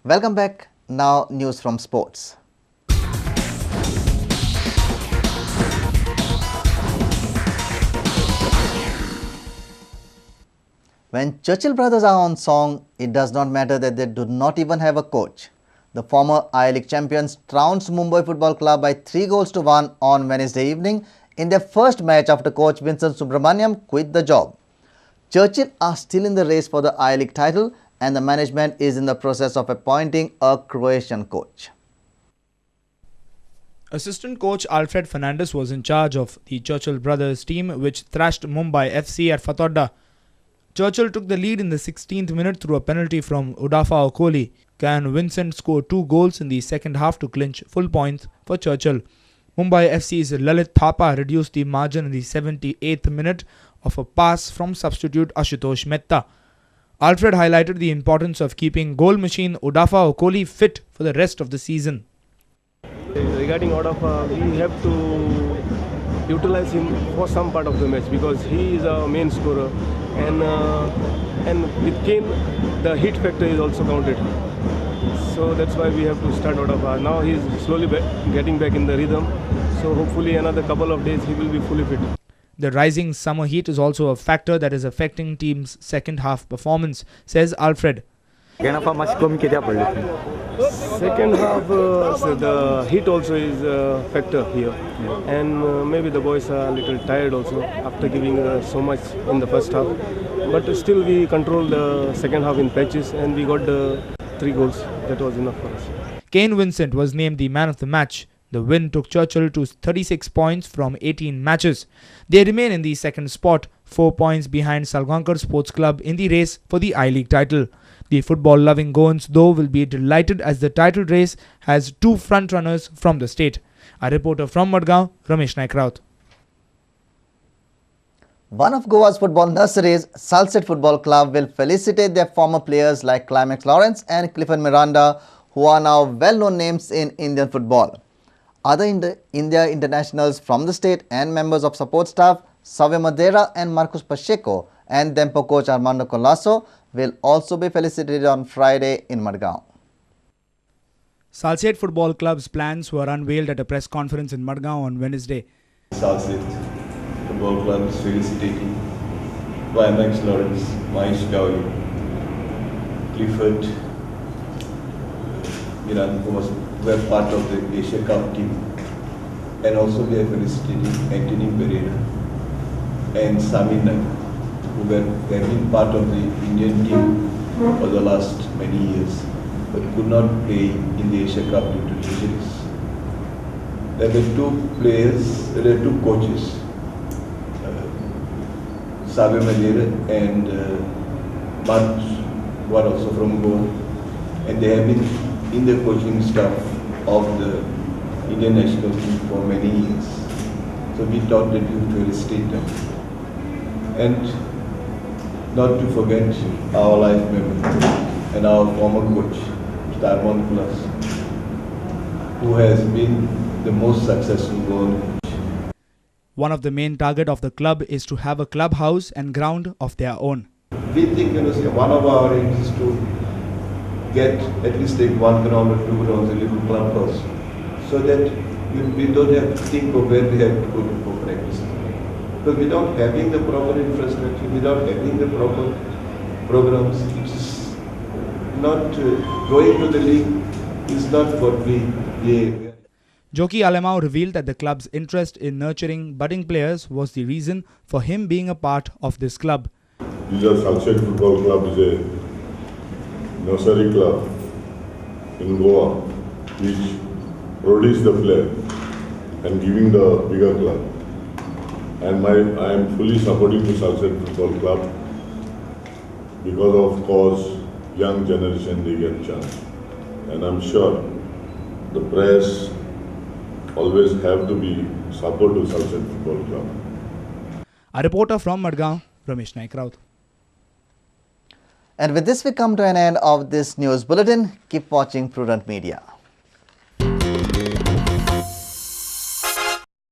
Welcome back. Now news from sports. When Churchill brothers are on song, it does not matter that they do not even have a coach. The former I-League champions trounced Mumbai Football Club by 3-1 on Wednesday evening in their first match after coach Vincent Subramaniam quit the job. Churchill are still in the race for the I-League title and the management is in the process of appointing a Croatian coach. Assistant coach Alfred Fernandez was in charge of the Churchill brothers team which thrashed Mumbai FC at Fatorda. Churchill took the lead in the 16th minute through a penalty from Udafa Okoli. Can Vincent scored 2 goals in the second half to clinch full points for Churchill. Mumbai FC's Lalit Thapa reduced the margin in the 78th minute of a pass from substitute Ashutosh Mehta. Alfred highlighted the importance of keeping goal machine Udafa Okoli fit for the rest of the season. Regarding Udafa, we have to utilize him for some part of the match because he is our main scorer, and with Kane the hit factor is also counted. So that's why we have to start Udafa. Now he is slowly getting back in the rhythm. So hopefully another couple of days he will be fully fit. The rising summer heat is also a factor that is affecting team's second half performance, says Alfred. Second half, so the heat also is a factor here, and maybe the boys are a little tired also after giving so much in the first half. But still we controlled the second half in patches and we got the 3 goals. That was enough for us. Kane Vincent was named the man of the match. The win took Churchill to 36 points from 18 matches. They remain in the second spot, 4 points behind Salgaonkar Sports Club in the race for the I-League title. The football-loving Goans, though, will be delighted as the title race has 2 front-runners from the state. A reporter from Madgaon, Ramesh Naik Raut. One of Goa's football nurseries, Salsette Football Club, will felicitate their former players like Climax Lawrence and Clifford Miranda, who are now well-known names in Indian football. Other India internationals from the state and members of support staff, Savio Madeira and Marcus Pacheco, and Dempo coach Armando Colasso will also be felicitated on Friday in Madgaon. Salsette Football Club's plans were unveiled at a press conference in Madgaon on Wednesday. Salsette Football Club is felicitating Climax Lawrence, Mahesh Gauri, Clifford Miranda, who were part of the Asia Cup team, and also we are felicitating Anthony Pereira and Sami Naik, who have been part of the Indian team for the last many years, but could not play in the Asia Cup due to injuries. There were 2 coaches, Savio Madeira and Marcus, who are also from Goa, and they have been in the coaching staff of the Indian national team for many years. So we thought that we would felicitate them. And not to forget our life member and our former coach, Mr. Armando Colasso, who has been the most successful goal coach. One of the main target of the club is to have a clubhouse and ground of their own. We think, one of our aims is to get at least take 1 ground or 2 grounds, a little clubhouse, so that we don't have to think of where we have to go to for practice. But without having the proper infrastructure, without having the proper programs, it's not going to the league is not what we aim. Joki Alemao revealed that the club's interest in nurturing budding players was the reason for him being a part of this club. This Salsette Football Club is a nursery club in Goa which produces the player and giving the bigger club. And I am fully supporting the Salsette Football Club because of course young generation they get chance. And I'm sure the press always have to be support to Salsette Football Club. A reporter from Madgaon, Ramesh Naik Raut. And with this we come to an end of this news bulletin. Keep watching Prudent Media.